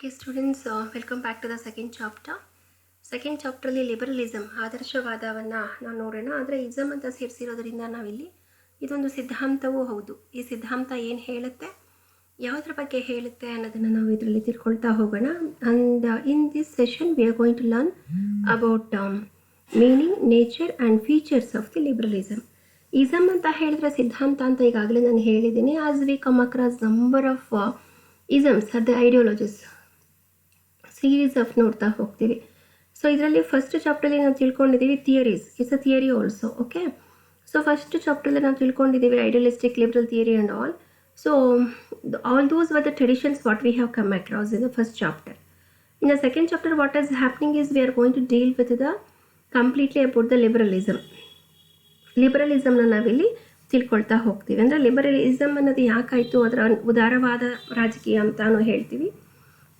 Okay, students, welcome back to the second chapter. Second ಚಾಪ್ಟ್ರಲ್ಲಿ liberalism ಆದರ್ಶವಾದವನ್ನು ನಾವು ನೋಡೋಣ. ಆದರೆ ಇಸಮ್ ಅಂತ ಸೇರಿಸಿರೋದ್ರಿಂದ ನಾವಿಲ್ಲಿ ಇದೊಂದು ಸಿದ್ಧಾಂತವೂ ಹೌದು. ಈ ಸಿದ್ಧಾಂತ ಏನು ಹೇಳುತ್ತೆ, ಯಾವುದ್ರ ಬಗ್ಗೆ ಹೇಳುತ್ತೆ ಅನ್ನೋದನ್ನು ನಾವು ಇದರಲ್ಲಿ ತಿಳ್ಕೊಳ್ತಾ ಹೋಗೋಣ. And in this session we are going to learn about meaning, nature and features of the liberalism. Ism ಅಂತ ಹೇಳಿದ್ರೆ ಸಿದ್ಧಾಂತ ಅಂತ ಈಗಾಗಲೇ ನಾನು ಹೇಳಿದ್ದೀನಿ. As we come across number of isms are the ideologies series of ನೋಡ್ತಾ ಹೋಗ್ತೀವಿ. ಸೊ ಇದರಲ್ಲಿ ಫಸ್ಟ್ ಚಾಪ್ಟರ್ಲಿ ನಾವು ತಿಳ್ಕೊಂಡಿದ್ದೀವಿ theories. It's a theory also. Okay, so first ಚಾಪ್ಟರ್ಲಿ ನಾವು ತಿಳ್ಕೊಂಡಿದ್ದೀವಿ idealistic, liberal theory and all. So all those were the traditions what we have come across in the first chapter. In the second chapter what is happening is we are going to deal with the completely about the liberalism. ಲಿಬರಲಿಸಮ್ನ ನಾವಿಲ್ಲಿ ತಿಳ್ಕೊಳ್ತಾ ಹೋಗ್ತೀವಿ. ಅಂದರೆ liberalism ಅನ್ನೋದು ಯಾಕಾಯಿತು, ಅದರ ಉದಾರವಾದ ರಾಜಕೀಯ ಅಂತಾನು ಹೇಳ್ತೀವಿ.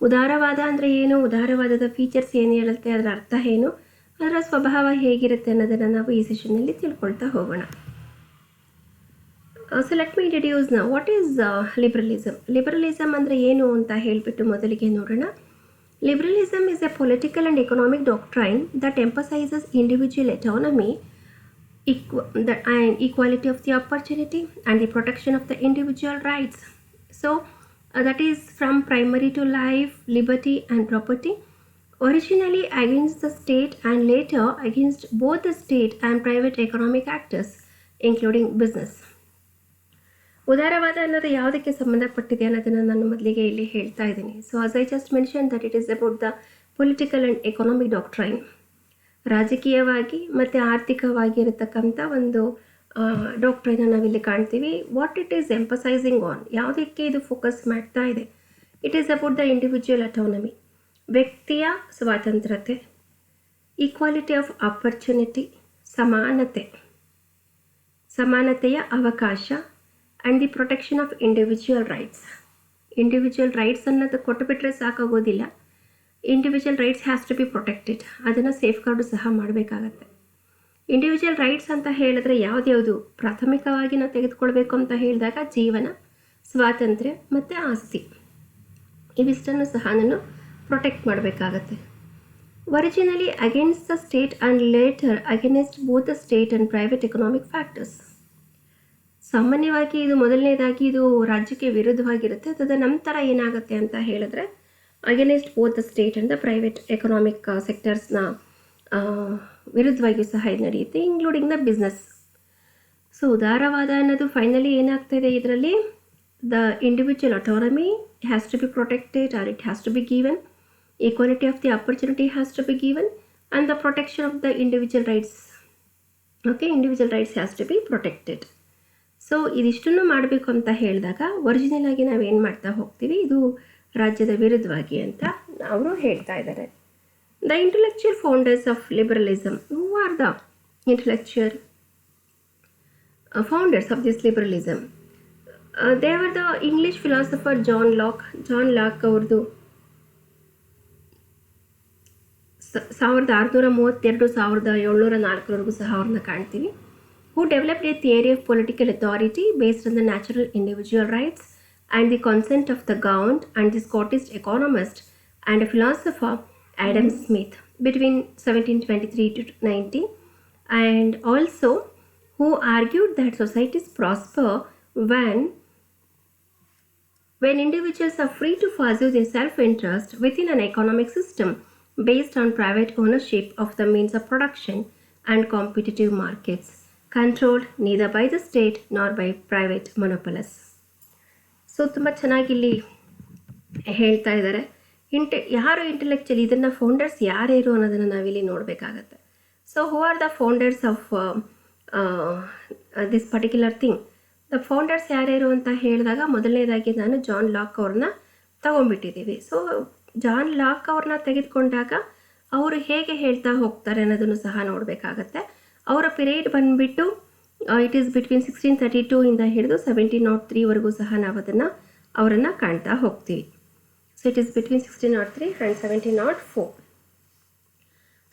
ಉದಾರವಾದ ಅಂದರೆ ಏನು, ಉದಾರವಾದದ ಫೀಚರ್ಸ್ ಏನು ಹೇಳುತ್ತೆ, ಅದರ ಅರ್ಥ ಏನು, ಅದರ ಸ್ವಭಾವ ಹೇಗಿರುತ್ತೆ ಅನ್ನೋದನ್ನು ನಾವು ಈ ಸೆಷನ್ನಲ್ಲಿ ತಿಳ್ಕೊಳ್ತಾ ಹೋಗೋಣ. So let me introduce now what is liberalism. Liberalism ಅಂದರೆ ಏನು ಅಂತ ಹೇಳಿಬಿಟ್ಟು ಮೊದಲಿಗೆ ನೋಡೋಣ. Liberalism is a political and economic doctrine that emphasises individual autonomy, equality of the opportunity and the protection of the individual rights. So that is from primary to life, liberty and property, originally against the state and later against both the state and private economic actors including business. ಉದಾರವಾದ ಅನ್ನೋದು ಯಾವುದಕ್ಕೆ ಸಂಬಂಧಪಟ್ಟಿದೆ ಅನ್ನೋದನ್ನು ನಾನು ಮೊದಲಿಗೆ ಇಲ್ಲಿ ಹೇಳ್ತಾ ಇದ್ದೀನಿ. So as I just mention that it is about the political and economic doctrine. ರಾಜಕೀಯವಾಗಿ ಮತ್ತು ಆರ್ಥಿಕವಾಗಿ ಇರತಕ್ಕಂಥ ಒಂದು ಡಾಕ್ಟ್ರೈನ ನಾವಿಲ್ಲಿ ಕಾಣ್ತೀವಿ. What it is emphasising on, ಯಾವುದಕ್ಕೆ ಇದು ಫೋಕಸ್ ಮಾಡ್ತಾ ಇದೆ. It is about the individual autonomy, ವ್ಯಕ್ತಿಯ ಸ್ವಾತಂತ್ರ್ಯತೆ, ಈಕ್ವಾಲಿಟಿ ಆಫ್ ಆಪರ್ಚುನಿಟಿ, ಸಮಾನತೆಯ ಅವಕಾಶ, and the protection of individual rights. Individual rights ಅನ್ನೋದು ಕೊಟ್ಟುಬಿಟ್ರೆ ಸಾಕಾಗೋದಿಲ್ಲ. Individual rights has to be protected. ಅದನ್ನು ಸೇಫ್ ಗಾರ್ಡು ಸಹ ಮಾಡಬೇಕಾಗತ್ತೆ. ಇಂಡಿವಿಜುವಲ್ ರೈಟ್ಸ್ ಅಂತ ಹೇಳಿದ್ರೆ ಯಾವ್ದ್ಯಾವುದು ಪ್ರಾಥಮಿಕವಾಗಿ ನಾವು ತೆಗೆದುಕೊಳ್ಬೇಕು ಅಂತ ಹೇಳಿದಾಗ ಜೀವನ, ಸ್ವಾತಂತ್ರ್ಯ ಮತ್ತು ಆಸ್ತಿ, ಇವಿಷ್ಟನ್ನು ಸಹ ನಾನು ಪ್ರೊಟೆಕ್ಟ್ ಮಾಡಬೇಕಾಗತ್ತೆ. Originally against the state and later against both the state and private economic factors. ಸಾಮಾನ್ಯವಾಗಿ ಇದು ಮೊದಲನೇದಾಗಿ ಇದು ರಾಜ್ಯಕ್ಕೆ ವಿರುದ್ಧವಾಗಿರುತ್ತೆ. ಅದರ ನಂತರ ಏನಾಗುತ್ತೆ ಅಂತ ಹೇಳಿದ್ರೆ against both the state and the private economic ಸೆಕ್ಟರ್ಸ್ನ ವಿರುದ್ಧವಾಗಿಯೂ ಸಹ ಇದು ನಡೆಯುತ್ತೆ, ಇನ್ಕ್ಲೂಡಿಂಗ್ ದ ಬಿಸ್ನೆಸ್. ಸೊ ಉದಾರವಾದ ಅನ್ನೋದು ಫೈನಲಿ ಏನಾಗ್ತಾಯಿದೆ ಇದರಲ್ಲಿ, the individual autonomy has to be protected or it has to be given, equality of the opportunity has to be given and the protection of the individual rights. Okay, individual rights has to be protected. So ಇದಿಷ್ಟನ್ನು ಮಾಡಬೇಕು ಅಂತ ಹೇಳಿದಾಗ original ಆಗಿ ನಾವೇನು ಮಾಡ್ತಾ ಹೋಗ್ತೀವಿ, ಇದು ರಾಜ್ಯದ ವಿರುದ್ಧವಾಗಿ ಅಂತ ಅವರು ಹೇಳ್ತಾ ಇದ್ದಾರೆ. The intellectual founders of liberalism. Who are the intellectual founders of this liberalism? They were the English philosopher John Locke. John Locke ಅವ್ರದ್ದು 1632-1704 ಸಹ ಅವ್ರನ್ನ ಕಾಣ್ತೀವಿ. Who developed a theory of political authority based on the natural individual rights and the consent of the governed, and the Scottish economist and a philosopher Adam Smith between 1723 to 90, and also who argued that societies prosper when individuals are free to pursue their self-interest within an economic system based on private ownership of the means of production and competitive markets controlled neither by the state nor by private monopolists. So ತುಂಬ ಚೆನ್ನಾಗಿ ಇಲ್ಲಿ ಹೇಳ್ತಾ ಇದ್ದಾರೆ. ಯಾರು intellectual, ಇದನ್ನು founders ಯಾರ್ಯಾರು ಅನ್ನೋದನ್ನು ನಾವಿಲ್ಲಿ ನೋಡಬೇಕಾಗತ್ತೆ. So who are the founders of this particular thing. The founders ಯಾರ್ಯಾರು ಅಂತ ಹೇಳಿದಾಗ ಮೊದಲನೇದಾಗಿ ನಾನು ಜಾನ್ ಲಾಕ್ ಅವ್ರನ್ನ ತಗೊಂಡ್ಬಿಟ್ಟಿದ್ದೀವಿ. ಸೊ ಜಾನ್ ಲಾಕ್ ಅವ್ರನ್ನ ತೆಗೆದುಕೊಂಡಾಗ ಅವರು ಹೇಗೆ ಹೇಳ್ತಾ ಹೋಗ್ತಾರೆ ಅನ್ನೋದನ್ನು ಸಹ ನೋಡಬೇಕಾಗತ್ತೆ. ಅವರ ಪಿರಿಯಡ್ ಬಂದುಬಿಟ್ಟು ಇಟ್ ಈಸ್ ಬಿಟ್ವೀನ್ 1632 ಇಂದ ಹಿಡಿದು 1703ವರೆಗೂ ಸಹ ನಾವು ಅವರನ್ನು ಕಾಣ್ತಾ ಹೋಗ್ತೀವಿ. So it is between 1603 and 1704.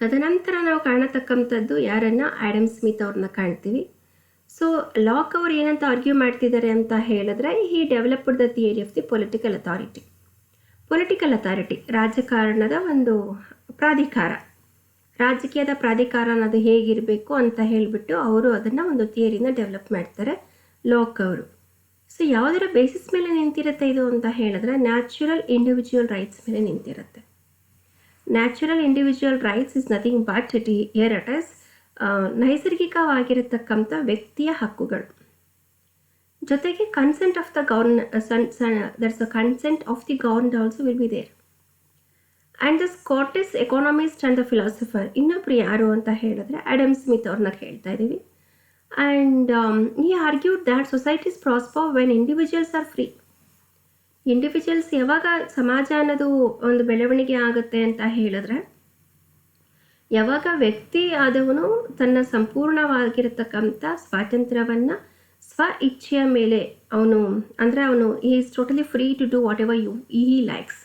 ತದನಂತರ ನಾವು ಕಾಣತಕ್ಕಂಥದ್ದು ಯಾರನ್ನು, ಆ್ಯಡಮ್ ಸ್ಮಿತ್ ಅವ್ರನ್ನ ಕಾಣ್ತೀವಿ. ಸೊ ಲಾಕ್ ಅವರು ಏನಂತ ಆರ್ಗ್ಯೂ ಮಾಡ್ತಿದ್ದಾರೆ ಅಂತ ಹೇಳಿದ್ರೆ, he developed the theory of the political authority. Political authority, ರಾಜಕಾರಣದ ಒಂದು ಪ್ರಾಧಿಕಾರ, ರಾಜಕೀಯದ ಪ್ರಾಧಿಕಾರ ಅನ್ನೋದು ಹೇಗಿರಬೇಕು ಅಂತ ಹೇಳಿಬಿಟ್ಟು ಅವರು ಅದನ್ನು ಒಂದು ಥಿಯರಿನ ಡೆವಲಪ್ ಮಾಡ್ತಾರೆ ಲಾಕ್ ಅವರು. ಸೊ ಯಾವುದರ ಬೇಸಿಸ್ ಮೇಲೆ ನಿಂತಿರುತ್ತೆ ಇದು ಅಂತ ಹೇಳಿದ್ರೆ ನ್ಯಾಚುರಲ್ ಇಂಡಿವಿಜುವಲ್ ರೈಟ್ಸ್ ಮೇಲೆ ನಿಂತಿರುತ್ತೆ. Natural individual rights is nothing but it is ನೈಸರ್ಗಿಕವಾಗಿರತಕ್ಕಂಥ ವ್ಯಕ್ತಿಯ ಹಕ್ಕುಗಳು. ಜೊತೆಗೆ consent of the that's consent of the governed also will be there. And the Scottish economist and the philosopher, ಇನ್ನೊಬ್ರು ಯಾರು ಅಂತ ಹೇಳಿದ್ರೆ ಆಡಮ್ ಸ್ಮಿತ್ ಅವ್ರನ್ನ ಹೇಳ್ತಾ ಇದ್ದೀವಿ. And he argued that societies prosper when individuals are free. Individuals ಯಾವಾಗ ಸಮಾಜ ಅನ್ನೋದು ಒಂದು ಬೆಳವಣಿಗೆ ಆಗುತ್ತೆ ಅಂತ ಹೇಳಿದ್ರೆ ಯಾವಾಗ ವ್ಯಕ್ತಿ ಆದವನು ತನ್ನ ಸಂಪೂರ್ಣವಾಗಿರತಕ್ಕಂಥ ಸ್ವಾತಂತ್ರ್ಯವನ್ನು ಸ್ವ ಇಚ್ಛೆಯ ಮೇಲೆ ಅವನು he is totally free to do whatever he likes.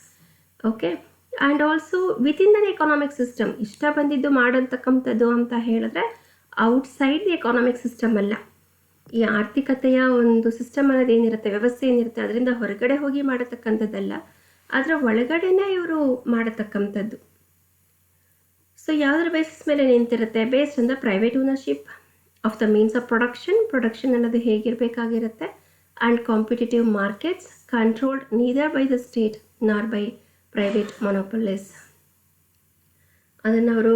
Okay. And also within the economic system, ಇಷ್ಟ ಬಂದಿದ್ದು ಮಾಡೋಂತಕ್ಕಂಥದ್ದು ಅಂತ ಹೇಳಿದ್ರೆ ಔಟ್ಸೈಡ್ ದಿ ಎಕಾನಾಮಿಕ್ ಸಿಸ್ಟಮ್ ಅಲ್ಲ. ಈ ಆರ್ಥಿಕತೆಯ ಒಂದು ಸಿಸ್ಟಮ್ ಅನ್ನೋದು ಏನಿರುತ್ತೆ, ವ್ಯವಸ್ಥೆ ಏನಿರುತ್ತೆ, ಅದರಿಂದ ಹೊರಗಡೆ ಹೋಗಿ ಮಾಡತಕ್ಕಂಥದ್ದಲ್ಲ, ಅದರ ಒಳಗಡೆನೇ ಇವರು ಮಾಡತಕ್ಕಂಥದ್ದು. ಸೊ ಯಾವುದರ ಬೇಸಿಸ್ ಮೇಲೆ ನಿಂತಿರುತ್ತೆ? Based on the private ownership of the means of production ಅನ್ನೋದು ಹೇಗಿರಬೇಕಾಗಿರುತ್ತೆ. And competitive markets controlled neither by the state nor by private monopolies. ಅದನ್ನು ಅವರು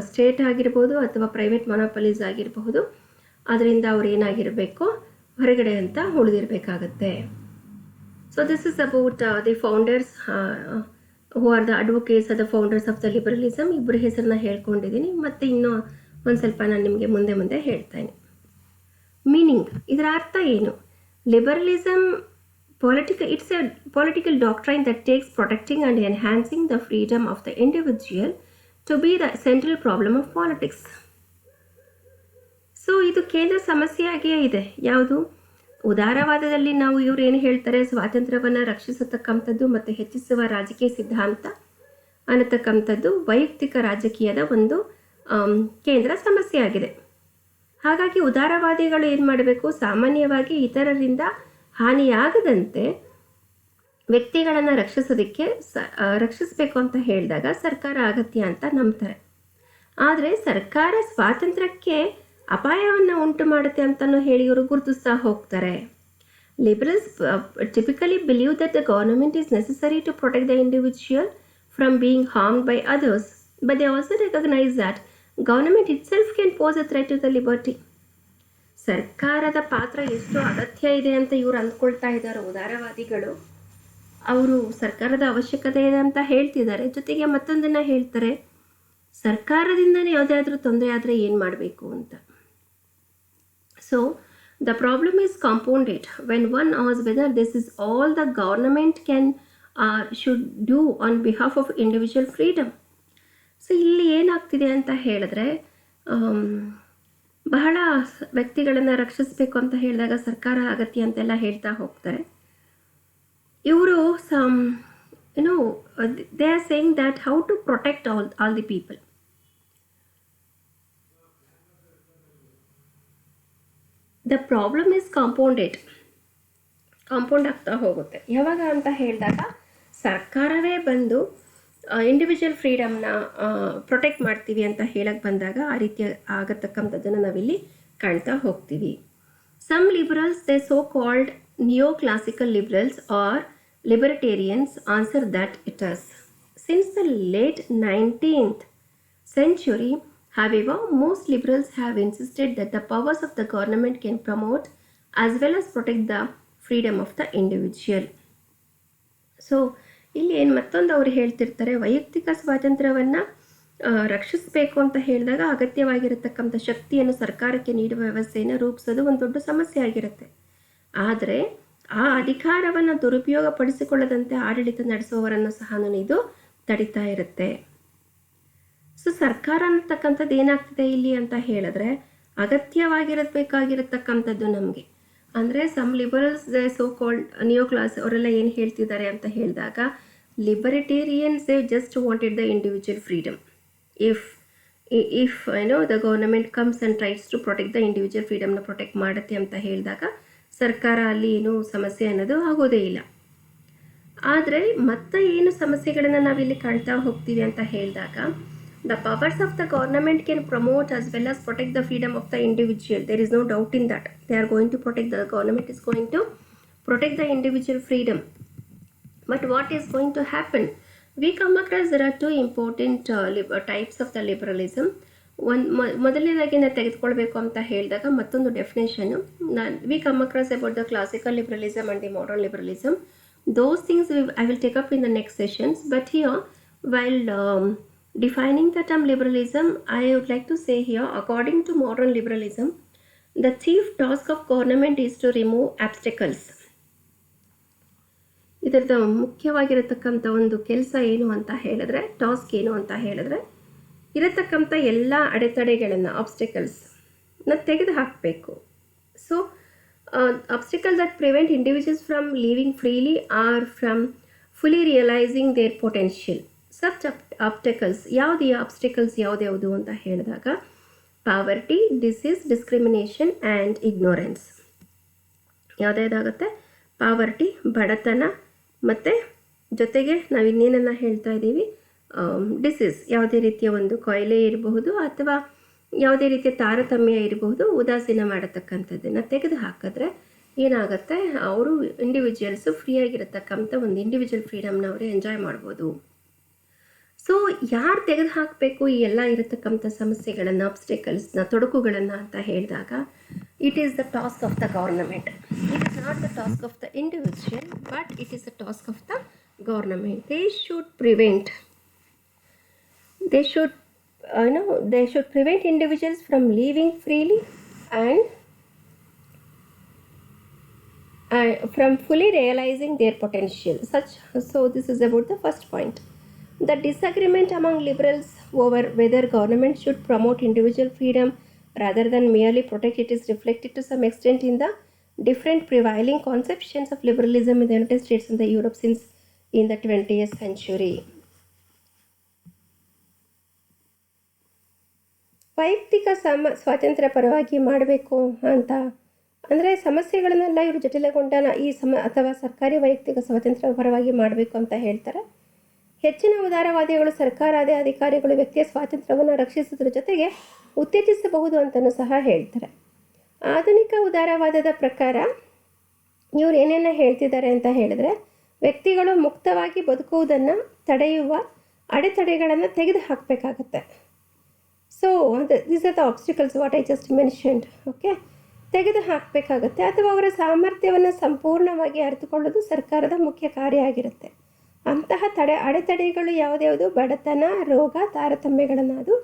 ಸ್ಟೇಟ್ ಆಗಿರ್ಬೋದು ಅಥವಾ ಪ್ರೈವೇಟ್ ಮೊನೋಪೊಲೀಸ್ ಆಗಿರಬಹುದು, ಅದರಿಂದ ಅವ್ರು ಏನಾಗಿರಬೇಕು, ಹೊರಗಡೆ ಅಂತ ಉಳಿದಿರಬೇಕಾಗತ್ತೆ. So this is about the founders who are the advocates are the founders of the liberalism. ಇಬ್ಬರ ಹೆಸರನ್ನ ಹೇಳ್ಕೊಂಡಿದ್ದೀನಿ, ಮತ್ತು ಇನ್ನೂ ಒಂದು ಸ್ವಲ್ಪ ನಾನು ನಿಮಗೆ ಮುಂದೆ ಹೇಳ್ತೇನೆ. ಮೀನಿಂಗ್, ಇದರ ಅರ್ಥ ಏನು? Liberalism it's a political doctrine that takes protecting and enhancing the freedom of the individual to be the central problem of politics. So ಇದು ಕೇಂದ್ರ ಸಮಸ್ಯೆಯಾಗಿಯೇ ಇದೆ. ಯಾವುದು? ಉದಾರವಾದದಲ್ಲಿ ನಾವು ಇವರು ಏನು ಹೇಳ್ತಾರೆ, ಸ್ವಾತಂತ್ರ್ಯವನ್ನು ರಕ್ಷಿಸತಕ್ಕಂಥದ್ದು ಮತ್ತು ಹೆಚ್ಚಿಸುವ ರಾಜಕೀಯ ಸಿದ್ಧಾಂತ ಅನ್ನತಕ್ಕಂಥದ್ದು ವೈಯಕ್ತಿಕ ರಾಜಕೀಯದ ಒಂದು ಕೇಂದ್ರ ಸಮಸ್ಯೆಯಾಗಿದೆ. ಹಾಗಾಗಿ ಉದಾರವಾದಿಗಳು ಏನು ಮಾಡಬೇಕು, ಸಾಮಾನ್ಯವಾಗಿ ಇತರರಿಂದ ಹಾನಿಯಾಗದಂತೆ ವ್ಯಕ್ತಿಗಳನ್ನು ರಕ್ಷಿಸಬೇಕು ಅಂತ ಹೇಳಿದಾಗ ಸರ್ಕಾರ ಅಗತ್ಯ ಅಂತ ನಂಬ್ತಾರೆ. ಆದರೆ ಸರ್ಕಾರ ಸ್ವಾತಂತ್ರ್ಯಕ್ಕೆ ಅಪಾಯವನ್ನು ಉಂಟು ಮಾಡುತ್ತೆ ಅಂತಲೂ ಹೇಳಿ ಇವರು ಗುರುತಿಸ್ತಾ ಹೋಗ್ತಾರೆ. Liberals typically believe that the government is necessary to protect the individual from being harmed by others, but they also recognize that government itself can pose a threat to the liberty. ಸರ್ಕಾರದ ಪಾತ್ರ ಎಷ್ಟು ಅಗತ್ಯ ಇದೆ ಅಂತ ಇವರು ಅಂದ್ಕೊಳ್ತಾ ಇದ್ದಾರೆ ಉದಾರವಾದಿಗಳು. ಅವರು ಸರ್ಕಾರದ ಅವಶ್ಯಕತೆ ಇದೆ ಅಂತ ಹೇಳ್ತಿದ್ದಾರೆ, ಜೊತೆಗೆ ಮತ್ತೊಂದನ್ನು ಹೇಳ್ತಾರೆ, ಸರ್ಕಾರದಿಂದನೇ ಯಾವುದಾದ್ರೂ ತೊಂದರೆ ಆದರೆ ಏನು ಮಾಡಬೇಕು ಅಂತ. So the problem is compounded when one as weather this is all the government can should do on behalf of individual freedom. So ಇಲ್ಲಿ ಏನಾಗ್ತಿದೆ ಅಂತ ಹೇಳಿದ್ರೆ, ಬಹಳ ವ್ಯಕ್ತಿಗಳನ್ನು ರಕ್ಷಿಸಬೇಕು ಅಂತ ಹೇಳಿದಾಗ ಸರ್ಕಾರ ಅಗತ್ಯ ಅಂತೆಲ್ಲ ಹೇಳ್ತಾ ಹೋಗ್ತಾರೆ. ಇವರು they are saying that how to protect all the people. The problem is compound ಆಗ್ತಾ ಹೋಗುತ್ತೆ. ಯಾವಾಗ ಅಂತ ಹೇಳಿದಾಗ ಸರ್ಕಾರವೇ ಬಂದು ಇಂಡಿವಿಜುವಲ್ ಫ್ರೀಡಮ್ನ ಪ್ರೊಟೆಕ್ಟ್ ಮಾಡ್ತೀವಿ ಅಂತ ಹೇಳಕ್ಕೆ ಬಂದಾಗ ಆ ರೀತಿ ಆಗತಕ್ಕಂಥದ್ದನ್ನು ನಾವಿಲ್ಲಿ ಕಾಣ್ತಾ ಹೋಗ್ತೀವಿ. Some liberals, they so called neo classical liberals or libertarians answer that it is. Since the late 19th century, however, most liberals have insisted that the powers of the government can promote as well as protect the freedom of the individual. So ಇಲ್ಲಿ ಏನು ಮತ್ತೊಂದು ಅವರು ಹೇಳ್ತಿರ್ತಾರೆ, ವೈಯಕ್ತಿಕ ಸ್ವಾತಂತ್ರ್ಯವನ್ನು ರಕ್ಷಿಸಬೇಕು ಅಂತ ಹೇಳಿದಾಗ ಅಗತ್ಯವಾಗಿರತಕ್ಕಂಥ ಶಕ್ತಿಯನ್ನು ಸರ್ಕಾರಕ್ಕೆ ನೀಡುವ ವ್ಯವಸ್ಥೆಯನ್ನು ರೂಪಿಸೋದು ಒಂದು ದೊಡ್ಡ ಸಮಸ್ಯೆ ಆಗಿರುತ್ತೆ. ಆದರೆ ಆ ಅಧಿಕಾರವನ್ನು ದುರುಪಯೋಗಪಡಿಸಿಕೊಳ್ಳದಂತೆ ಆಡಳಿತ ನಡೆಸುವವರನ್ನು ಸಹ ಇದು ತಡಿತಾ ಇರುತ್ತೆ. ಸೊ ಸರ್ಕಾರ ಅನ್ನತಕ್ಕಂಥದ್ದು ಏನಾಗ್ತಿದೆ ಇಲ್ಲಿ ಅಂತ ಹೇಳಿದ್ರೆ ಅಗತ್ಯವಾಗಿರಬೇಕಾಗಿರತಕ್ಕಂಥದ್ದು ನಮಗೆ. ಅಂದರೆ some liberals, they so called neo class ಅವರೆಲ್ಲ ಏನು ಹೇಳ್ತಿದ್ದಾರೆ ಅಂತ ಹೇಳಿದಾಗ, libertarians they just wanted the individual freedom. If the government comes and tries to protect the individual ಫ್ರೀಡಮ್ನ ಪ್ರೊಟೆಕ್ಟ್ ಮಾಡುತ್ತೆ ಅಂತ ಹೇಳಿದಾಗ ಸರ್ಕಾರ ಅಲ್ಲಿ ಏನೂ ಸಮಸ್ಯೆ ಅನ್ನೋದು ಆಗೋದೇ ಇಲ್ಲ. ಆದರೆ ಮತ್ತೆ ಏನು ಸಮಸ್ಯೆಗಳನ್ನು ನಾವಿಲ್ಲಿ ಕಾಣ್ತಾ ಹೋಗ್ತೀವಿ ಅಂತ ಹೇಳಿದಾಗ, the powers of the government can promote as well as protect the freedom of the individual. There is no doubt in that. They are going to protect, the government is going to protect the individual freedom. But what is going to happen? We come across there are two important types of the liberalism. ಮೊದಲನೇದಾಗಿ ನಾನು ತೆಗೆದುಕೊಳ್ಬೇಕು ಅಂತ ಹೇಳಿದಾಗ ಮತ್ತೊಂದು definition, we come across about the classical liberalism and the modern liberalism. Those things I will take up in the next sessions. But here, while defining the term liberalism, I would like to say here, according to modern liberalism, the chief task of government is to remove obstacles. ಇದರದ ಮುಖ್ಯವಾಗಿರತಕ್ಕಂಥ ಒಂದು ಕೆಲಸ ಏನು ಅಂತ ಹೇಳಿದ್ರೆ, task ಏನು ಅಂತ ಹೇಳಿದ್ರೆ, ಇರತಕ್ಕಂಥ ಎಲ್ಲ ಅಡೆತಡೆಗಳನ್ನು, ಆಬ್ಸ್ಟಿಕಲ್ಸ್ನ ತೆಗೆದು ಹಾಕಬೇಕು. So obstacles that prevent individuals from living freely or from fully realizing their potential. Such obstacles, ಯಾವ್ದು ಅಂತ ಹೇಳಿದಾಗ, poverty, disease, discrimination and ignorance. ಯಾವುದಾಗುತ್ತೆ? ಪಾವರ್ಟಿ, ಬಡತನ, ಮತ್ತು ಜೊತೆಗೆ ನಾವು ಇನ್ನೇನನ್ನು ಹೇಳ್ತಾ ಇದ್ದೀವಿ, ಡಿಸೀಸ್, ಯಾವುದೇ ರೀತಿಯ ಒಂದು ಕಾಯಿಲೆ ಇರಬಹುದು ಅಥವಾ ಯಾವುದೇ ರೀತಿಯ ತಾರತಮ್ಯ ಇರಬಹುದು, ಉದಾಸೀನ ಮಾಡತಕ್ಕಂಥದ್ದನ್ನು ತೆಗೆದು ಹಾಕಿದ್ರೆ ಏನಾಗುತ್ತೆ, ಅವರು ಇಂಡಿವಿಜುವಲ್ಸು ಫ್ರೀಯಾಗಿರತಕ್ಕಂಥ ಒಂದು ಇಂಡಿವಿಜುವಲ್ ಫ್ರೀಡಮ್ನ ಅವರು ಎಂಜಾಯ್ ಮಾಡ್ಬೋದು. ಸೊ ಯಾರು ತೆಗೆದು ಹಾಕಬೇಕು ಈ ಎಲ್ಲ ಇರತಕ್ಕಂಥ ಸಮಸ್ಯೆಗಳನ್ನು, ಆಬ್ಸ್ಟಿಕಲ್ಸ್ನ, ತೊಡಕುಗಳನ್ನು ಅಂತ ಹೇಳಿದಾಗ, it is the task of the government. It is not the task of the individual, but it is the task of the government. They should prevent individuals from living freely and from fully realizing their potential. So this is about the first point. The disagreement among liberals over whether government should promote individual freedom rather than merely protect it is reflected to some extent in the different prevailing conceptions of liberalism in the United States and the Europe since in the 20th century. ವೈಯಕ್ತಿಕ ಸ್ವಾತಂತ್ರ್ಯ ಪರವಾಗಿ ಮಾಡಬೇಕು ಅಂತ ಅಂದರೆ, ಸಮಸ್ಯೆಗಳನ್ನೆಲ್ಲ ಇವರು ಜಟಿಲಗೊಂಡ ಅಥವಾ ಸರ್ಕಾರಿ ವೈಯಕ್ತಿಕ ಸ್ವಾತಂತ್ರ್ಯ ಪರವಾಗಿ ಮಾಡಬೇಕು ಅಂತ ಹೇಳ್ತಾರೆ. ಹೆಚ್ಚಿನ ಉದಾರವಾದಿಗಳು ಸರ್ಕಾರದ ಅಧಿಕಾರಿಗಳು ವ್ಯಕ್ತಿಯ ಸ್ವಾತಂತ್ರ್ಯವನ್ನು ರಕ್ಷಿಸುವುದರ ಜೊತೆಗೆ ಉತ್ತೇಜಿಸಬಹುದು ಅಂತಲೂ ಸಹ ಹೇಳ್ತಾರೆ. ಆಧುನಿಕ ಉದಾರವಾದದ ಪ್ರಕಾರ ಇವರು ಏನೇನು ಹೇಳ್ತಿದ್ದಾರೆ ಅಂತ ಹೇಳಿದ್ರೆ, ವ್ಯಕ್ತಿಗಳು ಮುಕ್ತವಾಗಿ ಬದುಕುವುದನ್ನು ತಡೆಯುವ ಅಡೆತಡೆಗಳನ್ನು ತೆಗೆದು ಹಾಕಬೇಕಾಗತ್ತೆ. So these are the obstacles what I just mentioned. Okay, ತೆಗೆದು ಹಾಕಬೇಕಾಗತ್ತೆ. ಅಥವಾ ಅವರ ಸಾಮರ್ಥ್ಯವನ್ನು ಸಂಪೂರ್ಣವಾಗಿ ಅರಿತುಕೊಳ್ಳೋದು ಸರ್ಕಾರದ ಮುಖ್ಯ ಕಾರ್ಯ ಆಗಿರುತ್ತೆ. ಅಂತಹ ಅಡೆತಡೆಗಳು ಯಾವುದ್ಯಾವುದು? ಬಡತನ, ರೋಗ, ತಾರತಮ್ಯಗಳನ್ನು ಅದು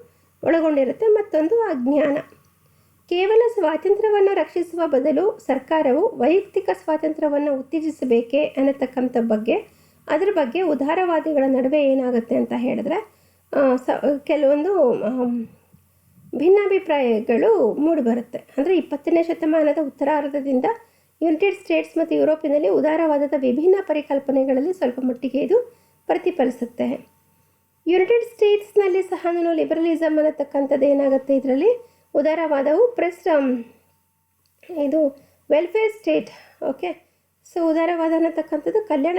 ಒಳಗೊಂಡಿರುತ್ತೆ. ಮತ್ತೊಂದು ಅಜ್ಞಾನ. ಕೇವಲ ಸ್ವಾತಂತ್ರ್ಯವನ್ನು ರಕ್ಷಿಸುವ ಬದಲು ಸರ್ಕಾರವು ವೈಯಕ್ತಿಕ ಸ್ವಾತಂತ್ರ್ಯವನ್ನು ಉತ್ತೇಜಿಸಬೇಕೇ ಅನ್ನತಕ್ಕಂಥ ಅದರ ಬಗ್ಗೆ ಉದಾರವಾದಿಗಳ ನಡುವೆ ಏನಾಗುತ್ತೆ ಅಂತ ಹೇಳಿದ್ರೆ, ಕೆಲವೊಂದು ಭಿನ್ನಾಭಿಪ್ರಾಯಗಳು ಮೂಡಿಬರುತ್ತೆ. ಅಂದರೆ 20ನೇ ಶತಮಾನದ ಉತ್ತರಾರ್ಧದಿಂದ ಯುನೈಟೆಡ್ ಸ್ಟೇಟ್ಸ್ ಮತ್ತು ಯುರೋಪಿನಲ್ಲಿ ಉದಾರವಾದದ ವಿಭಿನ್ನ ಪರಿಕಲ್ಪನೆಗಳಲ್ಲಿ ಸ್ವಲ್ಪ ಮಟ್ಟಿಗೆ ಇದು ಪ್ರತಿಫಲಿಸುತ್ತೆ. ಯುನೈಟೆಡ್ ಸ್ಟೇಟ್ಸ್ನಲ್ಲಿ ಸಹ ಲಿಬರಲಿಸಮ್ ಅನ್ನತಕ್ಕಂಥದ್ದು ಏನಾಗುತ್ತೆ, ಇದರಲ್ಲಿ ಉದಾರವಾದವು ಇದು ವೆಲ್ಫೇರ್ ಸ್ಟೇಟ್. ಓಕೆ, ಸೊ ಉದಾರವಾದ ಅನ್ನತಕ್ಕಂಥದ್ದು ಕಲ್ಯಾಣ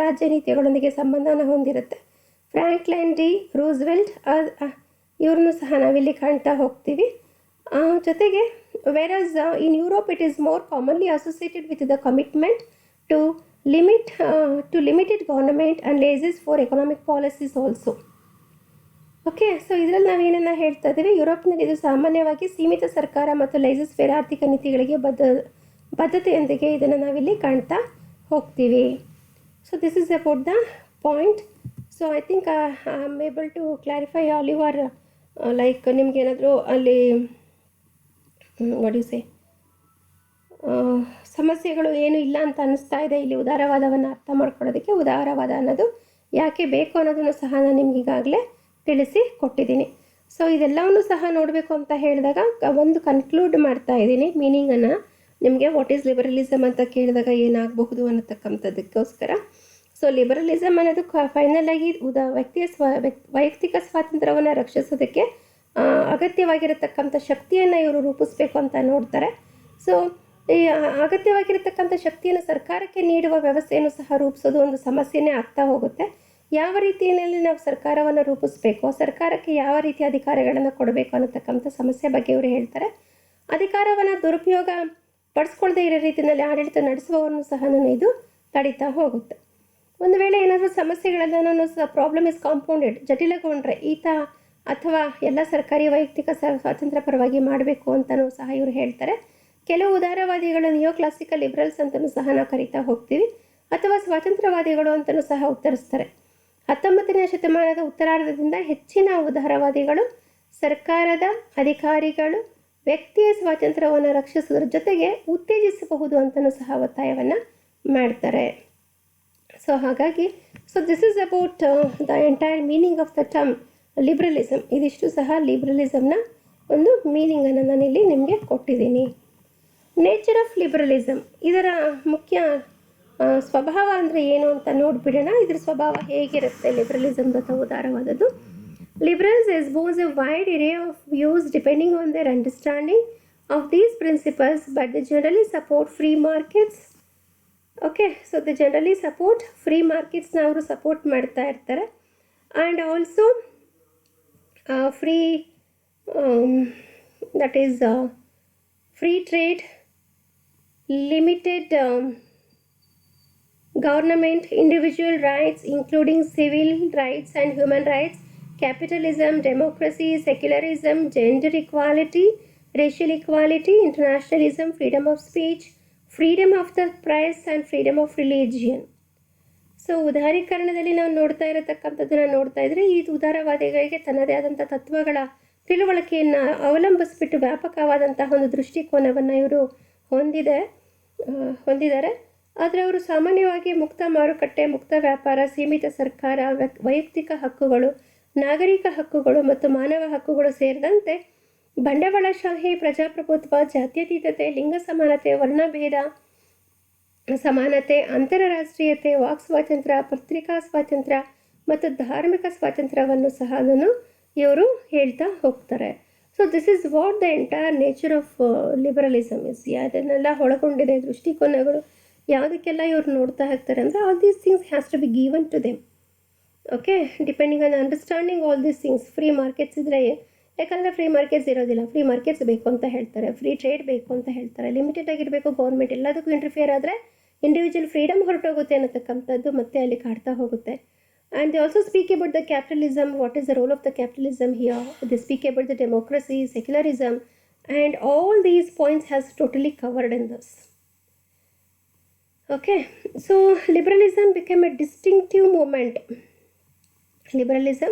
ರಾಜ್ಯ ನೀತಿಗಳೊಂದಿಗೆ ಸಂಬಂಧವನ್ನು ಹೊಂದಿರುತ್ತೆ. ಫ್ರಾಂಕ್ಲಿನ್ ಡಿ ರೂಸ್ವೆಲ್ಟ್ ಇವ್ರನ್ನೂ ಸಹ ನಾವಿಲ್ಲಿ ಕಾಣ್ತಾ ಹೋಗ್ತೀವಿ. ಜೊತೆಗೆ whereas in Europe it is more commonly associated with the commitment to limited government and laissez-faire economic policies also. Okay, so ಇದರಲ್ಲಿ ನಾವೇನನ್ನು ಹೇಳ್ತಾ ಇದ್ದೀವಿ, ಯುರೋಪ್ನಲ್ಲಿ ಇದು ಸಾಮಾನ್ಯವಾಗಿ ಸೀಮಿತ ಸರ್ಕಾರ ಮತ್ತು ಲೈಸೆಸ್-ಫೇರ್ ಆರ್ಥಿಕ ನೀತಿಗಳಿಗೆ ಬದ್ಧತೆಯೊಂದಿಗೆ ಇದನ್ನು ನಾವಿಲ್ಲಿ ಕಾಣ್ತಾ ಹೋಗ್ತೀವಿ. So this is about the point. So I think I am able to clarify all your like ನಿಮಗೇನಾದರೂ ಅಲ್ಲಿ ವಡಿಸೆ ಸಮಸ್ಯೆಗಳು ಏನೂ ಇಲ್ಲ ಅಂತ ಅನ್ನಿಸ್ತಾ ಇದೆ. ಇಲ್ಲಿ ಉದಾರವಾದವನ್ನು ಅರ್ಥ ಮಾಡ್ಕೊಳ್ಳೋದಕ್ಕೆ ಉದಾರವಾದ ಅನ್ನೋದು ಯಾಕೆ ಬೇಕು ಅನ್ನೋದನ್ನು ಸಹ ನಾನು ನಿಮ್ಗೆ ಈಗಾಗಲೇ ತಿಳಿಸಿ ಕೊಟ್ಟಿದ್ದೀನಿ. ಸೊ ಇದೆಲ್ಲವನ್ನು ಸಹ ನೋಡಬೇಕು ಅಂತ ಹೇಳಿದಾಗ ಒಂದು ಕನ್ಕ್ಲೂಡ್ ಮಾಡ್ತಾ ಇದ್ದೀನಿ ಮೀನಿಂಗನ್ನು ನಿಮಗೆ. ವಾಟ್ ಈಸ್ ಲಿಬರಲಿಸಮ್ ಅಂತ ಕೇಳಿದಾಗ ಏನಾಗಬಹುದು ಅನ್ನತಕ್ಕಂಥದ್ದಕ್ಕೋಸ್ಕರ. ಸೊ ಲಿಬರಲಿಸಮ್ ಅನ್ನೋದು ಫೈನಲ್ ಆಗಿ ವೈಯಕ್ತಿಕ ಸ್ವಾತಂತ್ರ್ಯವನ್ನು ರಕ್ಷಿಸೋದಕ್ಕೆ ಅಗತ್ಯವಾಗಿರತಕ್ಕಂಥ ಶಕ್ತಿಯನ್ನು ಇವರು ರೂಪಿಸಬೇಕು ಅಂತ ನೋಡ್ತಾರೆ. ಸೊ ಈ ಅಗತ್ಯವಾಗಿರತಕ್ಕಂಥ ಶಕ್ತಿಯನ್ನು ಸರ್ಕಾರಕ್ಕೆ ನೀಡುವ ವ್ಯವಸ್ಥೆಯನ್ನು ಸಹ ರೂಪಿಸೋದು ಒಂದು ಸಮಸ್ಯೆನೇ ಆಗ್ತಾ ಹೋಗುತ್ತೆ. ಯಾವ ರೀತಿಯಲ್ಲಿ ನಾವು ಸರ್ಕಾರವನ್ನು ರೂಪಿಸಬೇಕು, ಸರ್ಕಾರಕ್ಕೆ ಯಾವ ರೀತಿಯ ಅಧಿಕಾರಗಳನ್ನು ಕೊಡಬೇಕು ಅನ್ನತಕ್ಕಂಥ ಸಮಸ್ಯೆ ಬಗ್ಗೆ ಇವರು ಹೇಳ್ತಾರೆ. ಅಧಿಕಾರವನ್ನು ದುರುಪಯೋಗ ಪಡಿಸ್ಕೊಳ್ಳದೇ ಇರೋ ರೀತಿಯಲ್ಲಿ ಆಡಳಿತ ನಡೆಸುವವರನ್ನು ಸಹ ಇದು ತಡೀತಾ ಹೋಗುತ್ತೆ. ಒಂದು ವೇಳೆ ಏನಾದರೂ ಸಮಸ್ಯೆಗಳನ್ನು ಪ್ರಾಬ್ಲಮ್ ಇಸ್ ಕಾಂಪೌಂಡೆಡ್ ಜಟಿಲಗೊಂಡ್ರೆ ಈತ ಅಥವಾ ಎಲ್ಲ ಸರ್ಕಾರಿ ವೈಯಕ್ತಿಕ ಸ್ವಾತಂತ್ರ್ಯ ಪರವಾಗಿ ಮಾಡಬೇಕು ಅಂತಲೂ ಸಹ ಇವರು ಹೇಳ್ತಾರೆ. ಕೆಲವು ಉದಾರವಾದಿಗಳು ನಿಯೋ ಕ್ಲಾಸಿಕಲ್ ಲಿಬ್ರಲ್ಸ್ ಅಂತಲೂ ಸಹ ನಾವು ಕರಿತಾ ಹೋಗ್ತೀವಿ, ಅಥವಾ ಸ್ವಾತಂತ್ರ್ಯವಾದಿಗಳು ಅಂತಲೂ ಸಹ ಉತ್ತರಿಸ್ತಾರೆ. 19ನೇ ಶತಮಾನದ ಉತ್ತರಾರ್ಧದಿಂದ ಹೆಚ್ಚಿನ ಉದಾರವಾದಿಗಳು ಸರ್ಕಾರದ ಅಧಿಕಾರಿಗಳು ವ್ಯಕ್ತಿಯ ಸ್ವಾತಂತ್ರ್ಯವನ್ನು ರಕ್ಷಿಸೋದ್ರ ಜೊತೆಗೆ ಉತ್ತೇಜಿಸಬಹುದು ಅಂತಲೂ ಸಹ ಒತ್ತಾಯವನ್ನು ಮಾಡ್ತಾರೆ. ಸೊ ಹಾಗಾಗಿ this is about the entire meaning of the term liberalism. ಇದಿಷ್ಟು ಸಹ ಲಿಬ್ರಲಿಸಮ್ನ ಒಂದು ಮೀನಿಂಗನ್ನು ನಾನಿಲ್ಲಿ ನಿಮಗೆ ಕೊಟ್ಟಿದ್ದೀನಿ. ನೇಚರ್ ಆಫ್ ಲಿಬ್ರಲಿಸಮ್, ಇದರ ಮುಖ್ಯ ಸ್ವಭಾವ ಅಂದರೆ ಏನು ಅಂತ ನೋಡಿಬಿಡೋಣ. ಇದರ ಸ್ವಭಾವ ಹೇಗಿರುತ್ತೆ ಲಿಬ್ರಲಿಸಮ್ ಅಥವಾ ಉದಾರವಾದದ್ದು. Liberals espouse a wide array of views depending on their understanding of these principles, but they generally support free markets. Okay, so they generally support free marketsನ ಅವರು ಸಪೋರ್ಟ್ ಮಾಡ್ತಾ ಇರ್ತಾರೆ. And also free that is free trade, limited government, individual rights including civil rights and human rights, capitalism, democracy, secularism, gender equality, racial equality, internationalism, freedom of speech, freedom of the press and freedom of religion. So ಉದಾರೀಕರಣದಲ್ಲಿ ನಾವು ನೋಡ್ತಾ ಇರತಕ್ಕಂಥದ್ದನ್ನು ನೋಡ್ತಾ ಇದ್ರೆ ಈ ಉದಾರವಾದಿಗಳಿಗೆ ತನ್ನದೇ ಆದಂಥ ತತ್ವಗಳ ತಿಳುವಳಿಕೆಯನ್ನು ಅವಲಂಬಿಸ್ಬಿಟ್ಟು ವ್ಯಾಪಕವಾದಂತಹ ಒಂದು ದೃಷ್ಟಿಕೋನವನ್ನು ಇವರು ಹೊಂದಿದ್ದಾರೆ. ಆದರೆ ಅವರು ಸಾಮಾನ್ಯವಾಗಿ ಮುಕ್ತ ಮಾರುಕಟ್ಟೆ, ಮುಕ್ತ ವ್ಯಾಪಾರ, ಸೀಮಿತ ಸರ್ಕಾರ, ವೈಯಕ್ತಿಕ ಹಕ್ಕುಗಳು, ನಾಗರಿಕ ಹಕ್ಕುಗಳು ಮತ್ತು ಮಾನವ ಹಕ್ಕುಗಳು ಸೇರಿದಂತೆ ಬಂಡವಾಳಶಾಹಿ, ಪ್ರಜಾಪ್ರಭುತ್ವ, ಜಾತ್ಯತೀತತೆ, ಲಿಂಗ ಸಮಾನತೆ, ವರ್ಣಭೇದ ಸಮಾನತೆ, ಅಂತಾರಾಷ್ಟ್ರೀಯತೆ, ವಾಕ್ ಸ್ವಾತಂತ್ರ್ಯ, ಪತ್ರಿಕಾ ಸ್ವಾತಂತ್ರ್ಯ ಮತ್ತು ಧಾರ್ಮಿಕ ಸ್ವಾತಂತ್ರ್ಯವನ್ನು ಸಹ ಇವರು ಹೇಳ್ತಾ ಹೋಗ್ತಾರೆ. So this is what the entire nature of liberalism is. ಅದನ್ನೆಲ್ಲ ಒಳಗೊಂಡಿದೆ ದೃಷ್ಟಿಕೋನಗಳು. ಯಾವುದಕ್ಕೆಲ್ಲ ಇವರು ನೋಡ್ತಾ ಹೋಗ್ತಾರೆ ಅಂದರೆ all these things has to be given to them. Okay, depending on understanding all these things. Free markets ಇದ್ದರೆ, ಯಾಕಂದರೆ ಫ್ರೀ ಮಾರ್ಕೆಟ್ಸ್ ಇರೋದಿಲ್ಲ, ಫ್ರೀ ಮಾರ್ಕೆಟ್ಸ್ ಬೇಕು ಅಂತ ಹೇಳ್ತಾರೆ, ಫ್ರೀ ಟ್ರೇಡ್ ಬೇಕು ಅಂತ ಹೇಳ್ತಾರೆ, ಲಿಮಿಟೆಡ್ ಆಗಿರಬೇಕು, ಗೌರ್ಮೆಂಟ್ ಎಲ್ಲದಕ್ಕೂ ಇಂಟರ್ಫಿಯರ್ ಆದರೆ ಇಂಡಿವಿಜುವಲ್ ಫ್ರೀಡಮ್ ಹೊರಟೋಗುತ್ತೆ ಅನ್ನತಕ್ಕಂಥದ್ದು ಮತ್ತೆ ಅಲ್ಲಿ ಕಾಡ್ತಾ ಹೋಗುತ್ತೆ. And they also speak about the capitalism, what is the role of the capitalism here. They speak about the democracy, secularism, and all these points has totally covered in this. Okay, so liberalism became a distinctive movement. Liberalism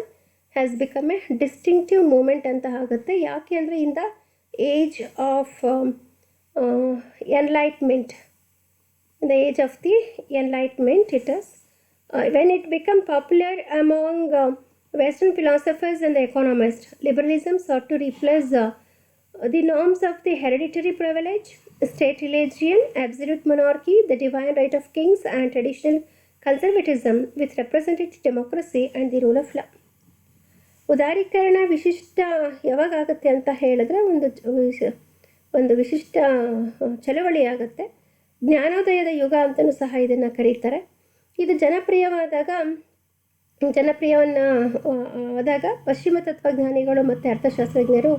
has become a distinctive movement ಅಂತ ಆಗುತ್ತೆ. ಯಾಕೆ ಅಂದರೆ in the age of enlightenment, in the age of the enlightenment it is when it became popular among western philosophers and the economists. Liberalism sought to replace the norms of the hereditary privilege, state religion, absolute monarchy, the divine right of kings, and traditional conservatism with representative democracy and the rule of law. ಉದಾರೀಕರಣ ವಿಶಿಷ್ಟ ಯಾವಾಗುತ್ತೆ ಅಂತ ಹೇಳಿದ್ರೆ ಒಂದು ವಿಶಿಷ್ಟ ಚಳವಳಿ ಆಗುತ್ತೆ. ಜ್ಞಾನೋದಯದ ಯುಗ ಅಂತಲೂ ಸಹ ಇದನ್ನು ಕರೀತಾರೆ. ಇದು ಆದಾಗ ಪಶ್ಚಿಮ ತತ್ವಜ್ಞಾನಿಗಳು ಮತ್ತು ಅರ್ಥಶಾಸ್ತ್ರಜ್ಞರು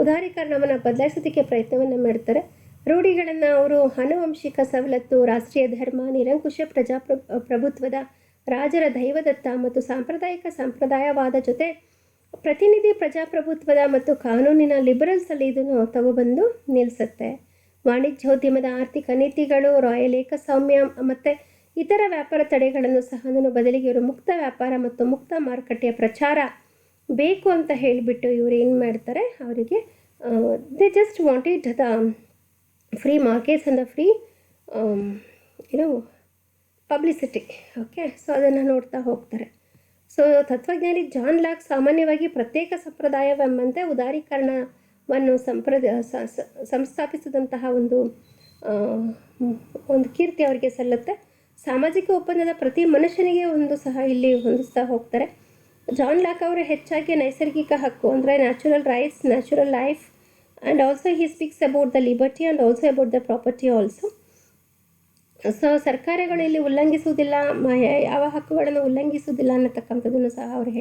ಉದಾರೀಕರಣವನ್ನು ಬದಲಾಯಿಸೋದಕ್ಕೆ ಪ್ರಯತ್ನವನ್ನು ಮಾಡ್ತಾರೆ. ರೂಢಿಗಳನ್ನು ಅವರು ಆನುವಂಶಿಕ ಸವಲತ್ತು, ರಾಷ್ಟ್ರೀಯ ಧರ್ಮ, ನಿರಂಕುಶ ಪ್ರಭುತ್ವದ ರಾಜರ ದೈವದತ್ತ ಮತ್ತು ಸಂಪ್ರದಾಯವಾದ ಜೊತೆ ಪ್ರತಿನಿಧಿ ಪ್ರಜಾಪ್ರಭುತ್ವದ ಮತ್ತು ಕಾನೂನಿನ ಲಿಬರಲ್ಸಲ್ಲಿ ಇದನ್ನು ತಗೊಬಂದು ನಿಲ್ಲಿಸುತ್ತೆ. ವಾಣಿಜ್ಯೋದ್ಯಮದ ಆರ್ಥಿಕ ನೀತಿಗಳು, ರಾಯಲ್ ಏಕಸ್ವಾಮ್ಯ ಮತ್ತು ಇತರ ವ್ಯಾಪಾರ ತಡೆಗಳನ್ನು ಸಹ ಬದಲಿಗೆ ಇವರು ಮುಕ್ತ ವ್ಯಾಪಾರ ಮತ್ತು ಮುಕ್ತ ಮಾರುಕಟ್ಟೆಯ ಪ್ರಚಾರ ಬೇಕು ಅಂತ ಹೇಳಿಬಿಟ್ಟು ಇವರು ಏನು ಮಾಡ್ತಾರೆ, ಅವರಿಗೆ they just wanted the free markets and the free publicity. Okay, so ಅದನ್ನು ನೋಡ್ತಾ ಹೋಗ್ತಾರೆ. ಸೊ ತತ್ವಜ್ಞಾನಿ ಜಾನ್ ಲಾಕ್ ಸಾಮಾನ್ಯವಾಗಿ ಪ್ರತ್ಯೇಕ ಸಂಪ್ರದಾಯವೆಂಬಂತೆ ಉದಾರೀಕರಣವನ್ನು ಸಂಸ್ಥಾಪಿಸಿದಂತಹ ಒಂದು ಕೀರ್ತಿ ಅವರಿಗೆ ಸಲ್ಲುತ್ತೆ. ಸಾಮಾಜಿಕ ಒಪ್ಪಂದದ ಪ್ರತಿ ಮನುಷ್ಯನಿಗೆ ಸಹ ಇಲ್ಲಿ ಹೊಂದಿಸ್ತಾ ಹೋಗ್ತಾರೆ. ಜಾನ್ ಲಾಕ್ ಅವರು ಹೆಚ್ಚಾಗಿ ನೈಸರ್ಗಿಕ ಹಕ್ಕು ಅಂದರೆ natural rights, natural life and also he speaks about the liberty and also about the property also. So ಸರ್ಕಾರಗಳು ಇಲ್ಲಿ ಉಲ್ಲಂಘಿಸುವುದಿಲ್ಲ, ಯಾವ ಹಕ್ಕುಗಳನ್ನು ಉಲ್ಲಂಘಿಸುವುದಿಲ್ಲ ಅನ್ನತಕ್ಕಂಥದ್ದನ್ನು ಸಹ ಅವರು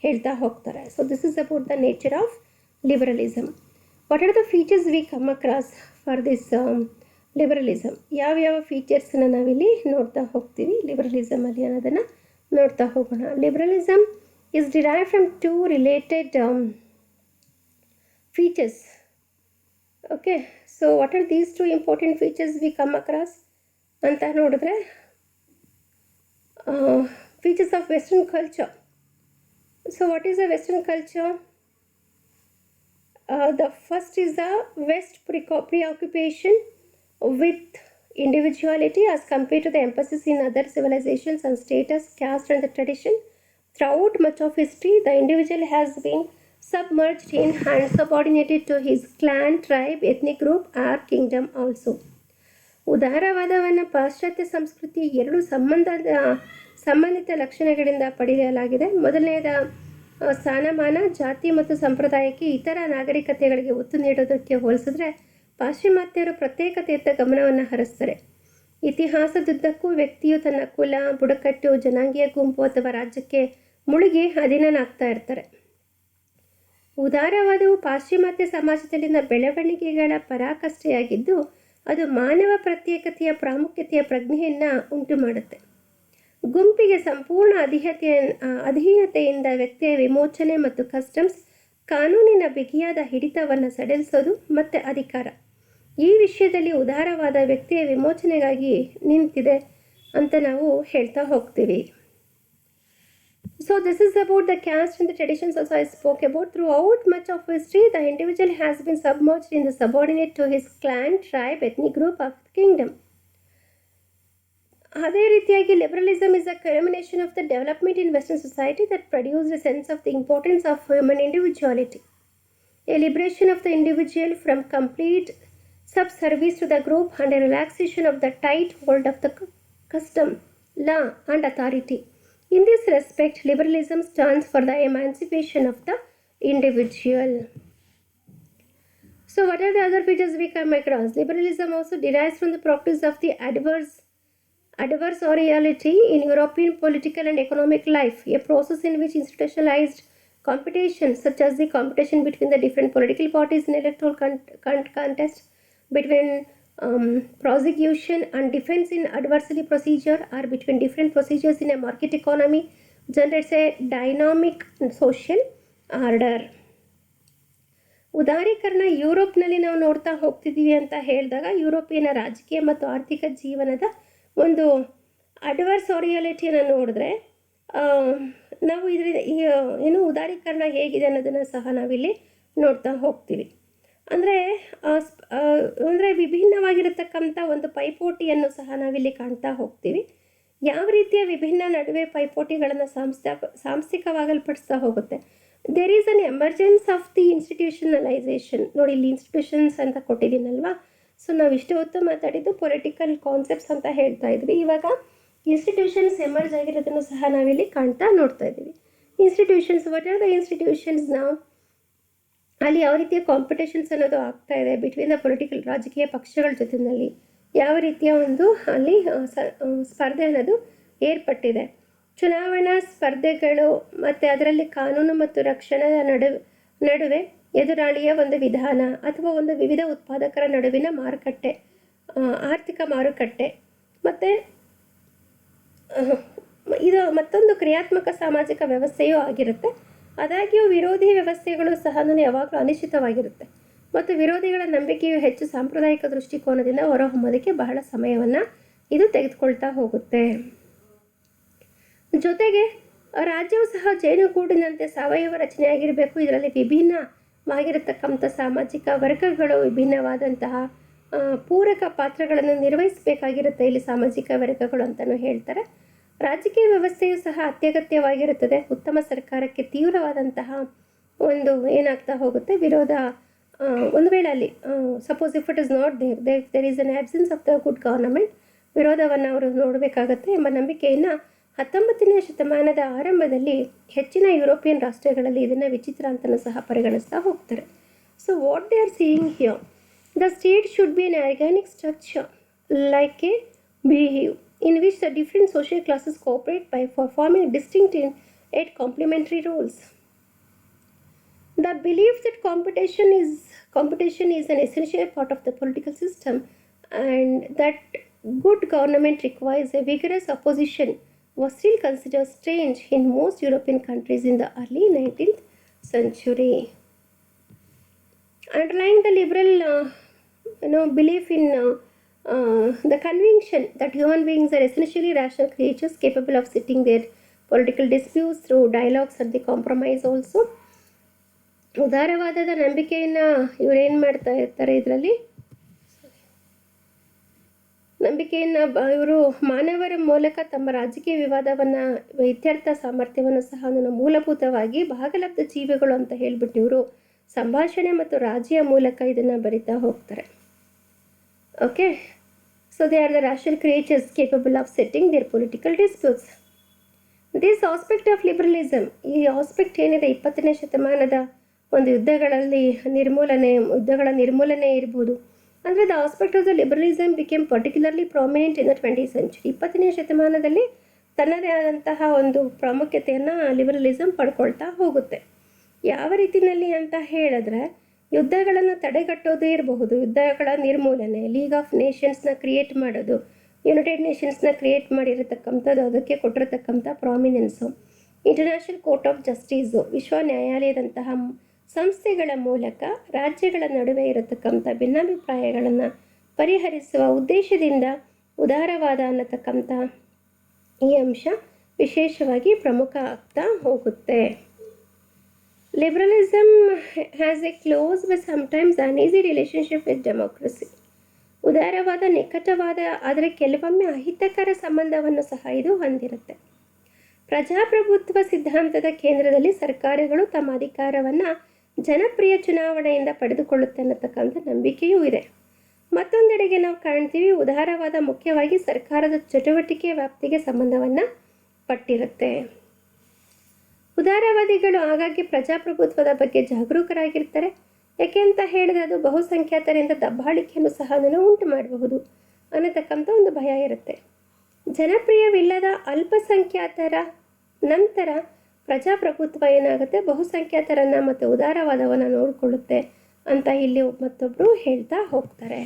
ಹೇಳ್ತಾ ಹೋಗ್ತಾರೆ. So this is about the nature of liberalism. What are the features we come across for this liberalism? ಯಾವ್ಯಾವ ಫೀಚರ್ಸನ್ನು ನಾವಿಲ್ಲಿ ನೋಡ್ತಾ ಹೋಗ್ತೀವಿ ಲಿಬರಲಿಸಮಲ್ಲಿ ಅನ್ನೋದನ್ನು ನೋಡ್ತಾ ಹೋಗೋಣ. Liberalism is derived from two related features. Okay, so what are these two important features we come across ಅಂತ ನೋಡಿದ್ರೆ features of Western culture. So what is a Western culture? The first is the West preoccupation with individuality as compared to the emphasis in other civilizations on status, caste and the tradition. Throughout much of history, the individual has been submerged in and subordinated to his clan, tribe, ethnic group or kingdom also. ಉದಾರವಾದವನ್ನು ಪಾಶ್ಚಾತ್ಯ ಸಂಸ್ಕೃತಿ ಎರಡು ಸಂಬಂಧಿತ ಲಕ್ಷಣಗಳಿಂದ ಪಡೆಯಲಾಗಿದೆ. ಮೊದಲನೆಯದ ಸ್ಥಾನಮಾನ, ಜಾತಿ ಮತ್ತು ಸಂಪ್ರದಾಯಕ್ಕೆ ಇತರ ನಾಗರಿಕತೆಗಳಿಗೆ ಒತ್ತು ನೀಡೋದಕ್ಕೆ ಹೋಲಿಸಿದ್ರೆ ಪಾಶ್ಚಿಮಾತ್ಯರು ಪ್ರತ್ಯೇಕತೆಯತ್ತ ಗಮನವನ್ನು ಹರಿಸ್ತಾರೆ. ಇತಿಹಾಸದುದ್ದಕ್ಕೂ ವ್ಯಕ್ತಿಯು ತನ್ನ ಕುಲ, ಬುಡಕಟ್ಟು, ಜನಾಂಗೀಯ ಗುಂಪು ಅಥವಾ ರಾಜ್ಯಕ್ಕೆ ಮುಳುಗಿ ಅಧೀನನಾಗ್ತಾ ಇರ್ತಾರೆ. ಉದಾರವಾದವು ಪಾಶ್ಚಿಮಾತ್ಯ ಸಮಾಜದಲ್ಲಿನ ಬೆಳವಣಿಗೆಗಳ ಪರಾಕಾಷ್ಠೆಯಾಗಿದ್ದು ಅದು ಮಾನವ ಪ್ರತ್ಯೇಕತೆಯ ಪ್ರಾಮುಖ್ಯತೆಯ ಪ್ರಜ್ಞೆಯನ್ನು ಉಂಟು ಮಾಡುತ್ತೆ. ಗುಂಪಿಗೆ ಸಂಪೂರ್ಣ ಅಧೀನತೆಯಿಂದ ವ್ಯಕ್ತಿಯ ವಿಮೋಚನೆ ಮತ್ತು ಕಸ್ಟಮ್ಸ್, ಕಾನೂನಿನ ಬಿಗಿಯಾದ ಹಿಡಿತವನ್ನು ಸಡಿಲಿಸೋದು ಮತ್ತು ಅಧಿಕಾರ. ಈ ವಿಷಯದಲ್ಲಿ ಉದಾರವಾದ ವ್ಯಕ್ತಿಯ ವಿಮೋಚನೆಗಾಗಿ ನಿಂತಿದೆ ಅಂತ ನಾವು ಹೇಳ್ತಾ ಹೋಗ್ತೀವಿ. So this is about the caste and the traditions also I spoke about. Throughout much of history, the individual has been submerged in the subordinate to his clan, tribe, ethnic group of the kingdom. ಅದೇ ರೀತಿಯಾಗಿ liberalism is a culmination of the development in Western society that produced a sense of the importance of human individuality. A liberation of the individual from complete subservice to the group and a relaxation of the tight hold of the custom, law and authority. In this respect, liberalism stands for the emancipation of the individual. So what are the other features we come across? Liberalism also derives from the practice of the adversariality in European political and economic life, a process in which institutionalized competition, such as the competition between the different political parties in electoral contest, between prosecution and defense in adversary procedure, or between different procedures in a market economy, generates a dynamic social order. ಉದಾರೀಕರಣ ಯುರೋಪ್ನಲ್ಲಿ ನಾವು ನೋಡ್ತಾ ಹೋಗ್ತಿದ್ದೀವಿ ಅಂತ ಹೇಳಿದಾಗ European ರಾಜಕೀಯ ಮತ್ತು ಆರ್ಥಿಕ ಜೀವನದ ಒಂದು ಅಡ್ವರ್ಸೋರಿಯಾಲಿಟಿಯನ್ನು ನೋಡಿದ್ರೆ ನಾವು ಇದರಿಂದ ಉದಾರೀಕರಣ ಹೇಗಿದೆ ಅನ್ನೋದನ್ನು ಸಹ ನಾವಿಲ್ಲಿ ನೋಡ್ತಾ ಹೋಗ್ತೀವಿ. ಅಂದರೆ ವಿಭಿನ್ನವಾಗಿರತಕ್ಕಂಥ ಒಂದು ಪೈಪೋಟಿಯನ್ನು ಸಹ ನಾವಿಲ್ಲಿ ಕಾಣ್ತಾ ಹೋಗ್ತೀವಿ. ಯಾವ ರೀತಿಯ ವಿಭಿನ್ನ ನಡುವೆ ಪೈಪೋಟಿಗಳನ್ನು ಸಾಂಸ್ಥಿಕವಾಗಲ್ಪಡಿಸ್ತಾ ಹೋಗುತ್ತೆ. There is an emergence of the institutionalisation. ನೋಡಿ, ಇಲ್ಲಿ ಇನ್ಸ್ಟಿಟ್ಯೂಷನ್ಸ್ ಅಂತ ಕೊಟ್ಟಿದ್ದೀನಲ್ವಾ. ಸೊ ನಾವು ಇಷ್ಟು ಹೊತ್ತು ಮಾತಾಡಿದ್ದು ಪೊಲಿಟಿಕಲ್ ಕಾನ್ಸೆಪ್ಟ್ಸ್ ಅಂತ ಹೇಳ್ತಾ ಇದ್ವಿ. ಇವಾಗ ಇನ್ಸ್ಟಿಟ್ಯೂಷನ್ಸ್ ಎಮರ್ಜ್ ಆಗಿರೋದನ್ನು ಸಹ ನಾವಿಲ್ಲಿ ನೋಡ್ತಾ ಇದ್ದೀವಿ. Institutions, what are the institutions ನಾವು ಅಲ್ಲಿ ಯಾವ ರೀತಿಯ ಕಾಂಪಿಟೇಷನ್ಸ್ ಅನ್ನೋದು ಆಗ್ತಾ ಇದೆ ಬಿಟ್ವೀನ್ ದ ಪೊಲಿಟಿಕಲ್, ರಾಜಕೀಯ ಪಕ್ಷಗಳ ಜೊತೆಯಲ್ಲಿ ಯಾವ ರೀತಿಯ ಒಂದು ಅಲ್ಲಿ ಸ್ಪರ್ಧೆ ಅನ್ನೋದು ಏರ್ಪಟ್ಟಿದೆ. ಚುನಾವಣಾ ಸ್ಪರ್ಧೆಗಳು ಮತ್ತು ಅದರಲ್ಲಿ ಕಾನೂನು ಮತ್ತು ರಕ್ಷಣೆಯ ನಡುವೆ ಎದುರಾಳಿಯ ಒಂದು ವಿಧಾನ ಅಥವಾ ಒಂದು ವಿವಿಧ ಉತ್ಪಾದಕರ ನಡುವಿನ ಮಾರುಕಟ್ಟೆ, ಆರ್ಥಿಕ ಮಾರುಕಟ್ಟೆ, ಮತ್ತು ಇದು ಮತ್ತೊಂದು ಕ್ರಿಯಾತ್ಮಕ ಸಾಮಾಜಿಕ ವ್ಯವಸ್ಥೆಯೂ ಆಗಿರುತ್ತೆ. ಆದಾಗ್ಯೂ ವಿರೋಧಿ ವ್ಯವಸ್ಥೆಗಳು ಸಹ ಯಾವಾಗಲೂ ಅನಿಶ್ಚಿತವಾಗಿರುತ್ತೆ ಮತ್ತು ವಿರೋಧಿಗಳ ನಂಬಿಕೆಯು ಹೆಚ್ಚು ಸಾಂಪ್ರದಾಯಿಕ ದೃಷ್ಟಿಕೋನದಿಂದ ಹೊರಹೊಮ್ಮೋದಕ್ಕೆ ಬಹಳ ಸಮಯವನ್ನು ಇದು ತೆಗೆದುಕೊಳ್ತಾ ಹೋಗುತ್ತೆ. ಜೊತೆಗೆ ರಾಜ್ಯವು ಸಹ ಜೇನುಗೂಡಿನಂತೆ ಸಾವಯವ ರಚನೆಯಾಗಿರಬೇಕು. ಇದರಲ್ಲಿ ವಿಭಿನ್ನವಾಗಿರತಕ್ಕಂಥ ಸಾಮಾಜಿಕ ವರ್ಗಗಳು ವಿಭಿನ್ನವಾದಂತಹ ಪೂರಕ ಪಾತ್ರಗಳನ್ನು ನಿರ್ವಹಿಸಬೇಕಾಗಿರುತ್ತೆ. ಇಲ್ಲಿ ಸಾಮಾಜಿಕ ವರ್ಗಗಳು ಅಂತಲೂ ಹೇಳ್ತಾರೆ. ರಾಜಕೀಯ ವ್ಯವಸ್ಥೆಯು ಸಹ ಅತ್ಯಗತ್ಯವಾಗಿರುತ್ತದೆ. ಉತ್ತಮ ಸರ್ಕಾರಕ್ಕೆ ತೀವ್ರವಾದಂತಹ ಒಂದು ಏನಾಗ್ತಾ ಹೋಗುತ್ತೆ ವಿರೋಧ. ಒಂದು ವೇಳೆ ಅಲ್ಲಿ suppose if it is not there is an absence of the good government, ವಿರೋಧವನ್ನು ಅವರು ನೋಡಬೇಕಾಗತ್ತೆ ಎಂಬ ನಂಬಿಕೆಯನ್ನು 19ನೇ ಶತಮಾನದ ಆರಂಭದಲ್ಲಿ ಹೆಚ್ಚಿನ ಯುರೋಪಿಯನ್ ರಾಷ್ಟ್ರಗಳಲ್ಲಿ ಇದನ್ನು ವಿಚಿತ್ರ ಅಂತಲೂ ಸಹ ಪರಿಗಣಿಸ್ತಾ ಹೋಗ್ತಾರೆ. So what they are saying here, the state should be an organic structure like a beehive in which the different social classes cooperate by performing distinct yet complementary roles. The belief that competition is an essential part of the political system and that good government requires a vigorous opposition was still considered strange in most European countries in the early 19th century. Underlying the liberal belief in the conviction that human beings are essentially rational creatures capable of settling their political disputes through dialogues and the compromise also. ಉದಾರವಾದದ ನಂಬಿಕೆಯನ್ನು ಇವರೇನು ಮಾಡ್ತಾ ಇರ್ತಾರೆ ಇದರಲ್ಲಿ ಇವರು ಮಾನವರ ಮೂಲಕ ತಮ್ಮ ರಾಜಕೀಯ ವಿವಾದವನ್ನು ಇತ್ಯರ್ಥ ಸಾಮರ್ಥ್ಯವನ್ನು ಸಹ ಮೂಲಭೂತವಾಗಿ ಭಾಗಲಬ್ಧ ಜೀವಿಗಳು ಅಂತ ಹೇಳಿಬಿಟ್ಟು ಇವರು ಸಂಭಾಷಣೆ ಮತ್ತು ರಾಜಿಯ ಮೂಲಕ ಇದನ್ನು ಬರಿತಾ ಹೋಗ್ತಾರೆ. Okay, so they are the rational creatures capable of setting their political disputes. This aspect of liberalism, ಈ ಆಸ್ಪೆಕ್ಟ್ ಏನಿದೆ 20ನೇ ಶತಮಾನದ ಒಂದು ಯುದ್ಧಗಳ ನಿರ್ಮೂಲನೆ ಇರ್ಬೋದು. ಅಂದರೆ the aspect of the liberalism became particularly prominent in the 20th century. 20ನೇ ಶತಮಾನದಲ್ಲಿ ತನ್ನದೇ ಆದಂತಹ ಒಂದು ಪ್ರಾಮುಖ್ಯತೆಯನ್ನು ಲಿಬರಲಿಸಮ್ ಪಡ್ಕೊಳ್ತಾ ಹೋಗುತ್ತೆ. ಯಾವ ರೀತಿಯಲ್ಲಿ ಅಂತ ಹೇಳಿದ್ರೆ, ಯುದ್ಧಗಳನ್ನು ತಡೆಗಟ್ಟೋದು ಇರಬಹುದು, ಯುದ್ಧಗಳ ನಿರ್ಮೂಲನೆ, ಲೀಗ್ ಆಫ್ ನೇಷನ್ಸ್ನ ಕ್ರಿಯೇಟ್ ಮಾಡೋದು, ಯುನೈಟೆಡ್ ನೇಷನ್ಸ್ನ ಕ್ರಿಯೇಟ್ ಮಾಡಿರತಕ್ಕಂಥದ್ದು, ಅದಕ್ಕೆ ಕೊಟ್ಟಿರತಕ್ಕಂಥ ಪ್ರಾಮಿನೆನ್ಸು, ಇಂಟರ್ನ್ಯಾಷನಲ್ ಕೋರ್ಟ್ ಆಫ್ ಜಸ್ಟಿಸು, ವಿಶ್ವ ನ್ಯಾಯಾಲಯದಂತಹ ಸಂಸ್ಥೆಗಳ ಮೂಲಕ ರಾಜ್ಯಗಳ ನಡುವೆ ಇರತಕ್ಕಂಥ ಭಿನ್ನಾಭಿಪ್ರಾಯಗಳನ್ನು ಪರಿಹರಿಸುವ ಉದ್ದೇಶದಿಂದ ಉದಾರವಾದ ಅನ್ನತಕ್ಕಂಥ ಈ ಅಂಶ ವಿಶೇಷವಾಗಿ ಪ್ರಮುಖ ಆಗ್ತಾ ಹೋಗುತ್ತೆ. Liberalism has a close but sometimes uneasy relationship with democracy. ಉದಾರವಾದ ನಿಕಟವಾದ ಆದರೆ ಕೆಲವೊಮ್ಮೆ ಅಹಿತಕರ ಸಂಬಂಧವನ್ನು ಸಹ ಇದು ಹೊಂದಿರುತ್ತೆ. ಪ್ರಜಾಪ್ರಭುತ್ವ ಸಿದ್ಧಾಂತದ ಕೇಂದ್ರದಲ್ಲಿ ಸರ್ಕಾರಗಳು ತಮ್ಮ ಅಧಿಕಾರವನ್ನು ಜನಪ್ರಿಯ ಚುನಾವಣೆಯಿಂದ ಪಡೆದುಕೊಳ್ಳುತ್ತೆ ಅನ್ನತಕ್ಕಂಥ ನಂಬಿಕೆಯೂ ಇದೆ. ಮತ್ತೊಂದೆಡೆಗೆ ನಾವು ಕಾಣ್ತೀವಿ, ಉದಾರವಾದ ಮುಖ್ಯವಾಗಿ ಸರ್ಕಾರದ ಚಟುವಟಿಕೆ ವ್ಯಾಪ್ತಿಗೆ ಸಂಬಂಧವನ್ನು ಪಟ್ಟಿರುತ್ತೆ. ಉದಾರವಾದಿಗಳು ಆಗಾಗ್ಗೆ ಪ್ರಜಾಪ್ರಭುತ್ವದ ಬಗ್ಗೆ ಜಾಗರೂಕರಾಗಿರ್ತಾರೆ. ಯಾಕೆ ಅಂತ ಹೇಳಿದ್ರೆ ಅದು ಬಹುಸಂಖ್ಯಾತರಿಂದ ದಬ್ಬಾಳಿಕೆಯನ್ನು ಸಹ ಅದನ್ನು ಉಂಟು ಮಾಡಬಹುದು ಅನ್ನತಕ್ಕಂಥ ಒಂದು ಭಯ ಇರುತ್ತೆ. ಜನಪ್ರಿಯವಿಲ್ಲದ ಅಲ್ಪಸಂಖ್ಯಾತರ ನಂತರ ಪ್ರಜಾಪ್ರಭುತ್ವ ಏನಾಗುತ್ತೆ, ಬಹುಸಂಖ್ಯಾತರನ್ನು ಮತ್ತು ಉದಾರವಾದವನ್ನು ನೋಡಿಕೊಳ್ಳುತ್ತೆ ಅಂತ ಇಲ್ಲಿ ಮತ್ತೊಬ್ಬರು ಹೇಳ್ತಾ ಹೋಗ್ತಾರೆ.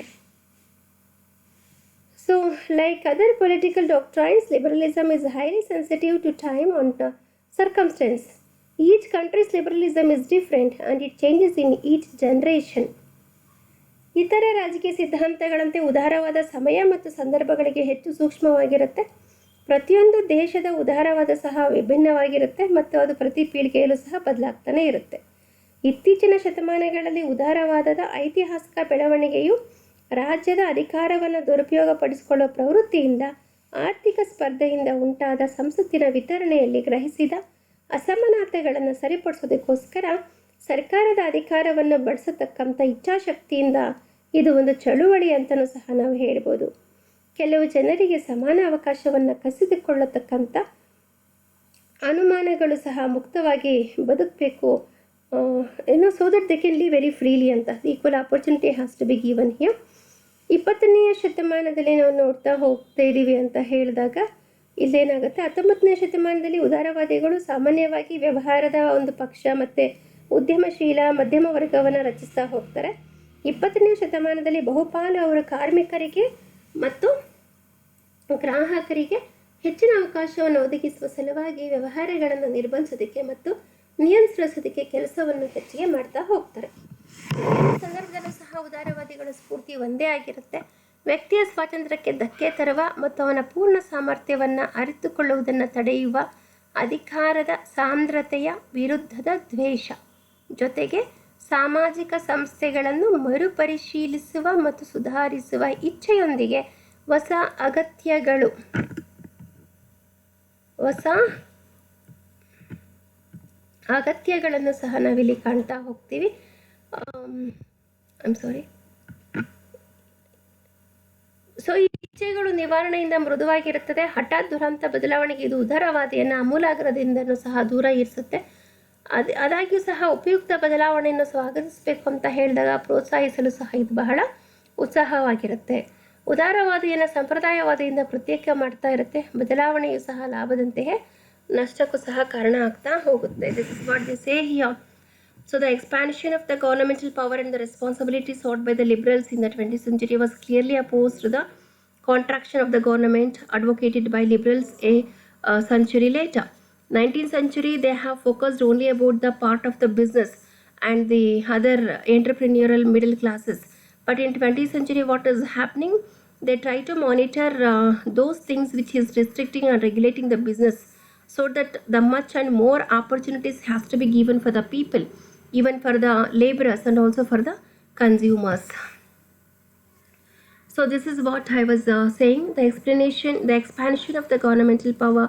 So like other political doctrines, liberalism is highly sensitive to time on circumstance. Each country's liberalism is different and it changes in each generation. ಇತರೆ ರಾಜಕೀಯ ಸಿದ್ಧಾಂತಗಳಂತೆ ಉದಾರವಾದ ಸಮಯ ಮತ್ತು ಸಂದರ್ಭಗಳಿಗೆ ಹೆಚ್ಚು ಸೂಕ್ಷ್ಮವಾಗಿರುತ್ತೆ. ಪ್ರತಿಯೊಂದು ದೇಶದ ಉದಾರವಾದ ಸಹ ವಿಭಿನ್ನವಾಗಿರುತ್ತೆ ಮತ್ತು ಅದು ಪ್ರತಿ ಪೀಳಿಗೆಯಲ್ಲೂ ಸಹ ಬದಲಾಗ್ತಾನೆ ಇರುತ್ತೆ. ಇತ್ತೀಚಿನ ಶತಮಾನಗಳಲ್ಲಿ ಉದಾರವಾದದ ಐತಿಹಾಸಿಕ ಬೆಳವಣಿಗೆಯು ರಾಜ್ಯದ ಅಧಿಕಾರವನ್ನು ದುರುಪಯೋಗಪಡಿಸಿಕೊಳ್ಳುವ ಪ್ರವೃತ್ತಿಯಿಂದ, ಆರ್ಥಿಕ ಸ್ಪರ್ಧೆಯಿಂದ ಉಂಟಾದ ಸಂಸತ್ತಿನ ವಿತರಣೆಯಲ್ಲಿ ಗ್ರಹಿಸಿದ ಅಸಮಾನತೆಗಳನ್ನು ಸರಿಪಡಿಸೋದಕ್ಕೋಸ್ಕರ ಸರ್ಕಾರದ ಅಧಿಕಾರವನ್ನು ಬಳಸತಕ್ಕಂಥ ಇಚ್ಛಾಶಕ್ತಿಯಿಂದ ಇದು ಒಂದು ಚಳುವಳಿ ಅಂತಲೂ ಸಹ ನಾವು ಹೇಳ್ಬೋದು. ಕೆಲವು ಜನರಿಗೆ ಸಮಾನ ಅವಕಾಶವನ್ನು ಕಸಿದುಕೊಳ್ಳತಕ್ಕಂಥ ಅನುಮಾನಗಳು ಸಹ ಮುಕ್ತವಾಗಿ ಬದುಕಬೇಕು, so that they can live very freely ಅಂತ. Equal opportunity has to be given here. 20ನೇ ಶತಮಾನದಲ್ಲಿ ನಾವು ನೋಡ್ತಾ ಹೋಗ್ತಾ ಇದ್ದೀವಿ ಅಂತ ಹೇಳಿದಾಗ ಇಲ್ಲೇನಾಗುತ್ತೆ, 19ನೇ ಶತಮಾನದಲ್ಲಿ ಉದಾರವಾದಿಗಳು ಸಾಮಾನ್ಯವಾಗಿ ವ್ಯವಹಾರದ ಒಂದು ಪಕ್ಷ ಮತ್ತು ಉದ್ಯಮಶೀಲ ಮಧ್ಯಮ ವರ್ಗವನ್ನು ರಚಿಸ್ತಾ ಹೋಗ್ತಾರೆ. 20ನೇ ಶತಮಾನದಲ್ಲಿ ಬಹುಪಾಲು ಅವರು ಕಾರ್ಮಿಕರಿಗೆ ಮತ್ತು ಗ್ರಾಹಕರಿಗೆ ಹೆಚ್ಚಿನ ಅವಕಾಶವನ್ನು ಒದಗಿಸುವ ಸಲುವಾಗಿ ವ್ಯವಹಾರಗಳನ್ನು ನಿರ್ಬಂಧಿಸೋದಕ್ಕೆ ಮತ್ತು ನಿಯಂತ್ರಿಸೋದಕ್ಕೆ ಕೆಲಸವನ್ನು ಹೆಚ್ಚಿಗೆ ಮಾಡ್ತಾ ಹೋಗ್ತಾರೆ. ಈ ಸಂದರ್ಭದಲ್ಲೂ ಸಹ ಉದಾರವಾದಿಗಳ ಸ್ಫೂರ್ತಿ ಒಂದೇ ಆಗಿರುತ್ತೆ. ವ್ಯಕ್ತಿಯ ಸ್ವಾತಂತ್ರ್ಯಕ್ಕೆ ಧಕ್ಕೆ ತರುವ ಮತ್ತು ಅವನ ಪೂರ್ಣ ಸಾಮರ್ಥ್ಯವನ್ನು ಅರಿತುಕೊಳ್ಳುವುದನ್ನು ತಡೆಯುವ ಅಧಿಕಾರದ ಸಾಂದ್ರತೆಯ ವಿರುದ್ಧದ ದ್ವೇಷ, ಜೊತೆಗೆ ಸಾಮಾಜಿಕ ಸಂಸ್ಥೆಗಳನ್ನು ಮರುಪರಿಶೀಲಿಸುವ ಮತ್ತು ಸುಧಾರಿಸುವ ಇಚ್ಛೆಯೊಂದಿಗೆ ಹೊಸ ಅಗತ್ಯಗಳನ್ನು ಸಹ ನಾವಿಲ್ಲಿ ಕಾಣ್ತಾ ಹೋಗ್ತೀವಿ. ಸೊ ಈ ಇಚ್ಛೆಗಳು ನಿವಾರಣೆಯಿಂದ ಮೃದುವಾಗಿರುತ್ತದೆ. ಹಠಾತ್ ದುರಂತ ಬದಲಾವಣೆಗೆ ಇದು ಉದಾರವಾದಿಯನ್ನು ಆಮೂಲಾಗ್ರದಿಂದನೂ ಸಹ ದೂರ ಇರಿಸುತ್ತೆ. ಆದಾಗ್ಯೂ ಸಹ ಉಪಯುಕ್ತ ಬದಲಾವಣೆಯನ್ನು ಸ್ವಾಗತಿಸಬೇಕು ಅಂತ ಹೇಳಿದಾಗ ಪ್ರೋತ್ಸಾಹಿಸಲು ಸಹ ಇದು ಬಹಳ ಉತ್ಸಾಹವಾಗಿರುತ್ತೆ. ಉದಾರವಾದಿಯನ್ನು ಸಂಪ್ರದಾಯವಾದಿಯಿಂದ ಪ್ರತ್ಯೇಕ ಮಾಡ್ತಾ ಇರುತ್ತೆ. ಬದಲಾವಣೆಯು ಸಹ ಲಾಭದಂತೆಯೇ ನಷ್ಟಕ್ಕೂ ಸಹ ಕಾರಣ ಆಗ್ತಾ ಹೋಗುತ್ತೆ. This is what the say here. So the expansion of the governmental power and the responsibility sought by the liberals in the 20th century was clearly opposed to the contraction of the government advocated by liberals a century later. 19th century they have focused only about the part of the business and the other entrepreneurial middle classes. But in 20th century what is happening? They try to monitor those things which is restricting and regulating the business, so that the much and more opportunities has to be given for the people, even for the laborers and also for the consumers. So this is what I was saying. The expansion of the governmental power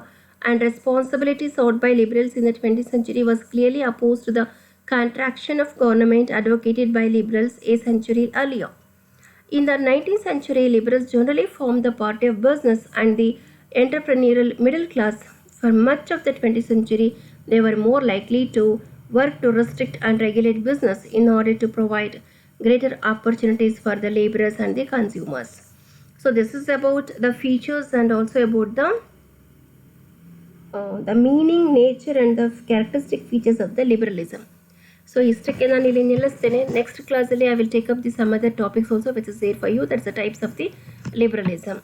and responsibilities sought by liberals in the 20th century was clearly opposed to the contraction of government advocated by liberals a century earlier. In the 19th century, liberals generally formed the party of business and the entrepreneurial middle class. For much of the 20th century, they were more likely to work to restrict and regulate business in order to provide greater opportunities for the laborers and the consumers. So this is about the features and also about the meaning, nature and the characteristic features of the liberalism. So ಇಷ್ಟಕ್ಕೆ ನಾನು ಇಲ್ಲಿ ನಿಲ್ಲಿಸ್ತೇನೆ. Next ಕ್ಲಾಸಲ್ಲಿ I will take up the some other topics also which is there for you. That's the types of the liberalism.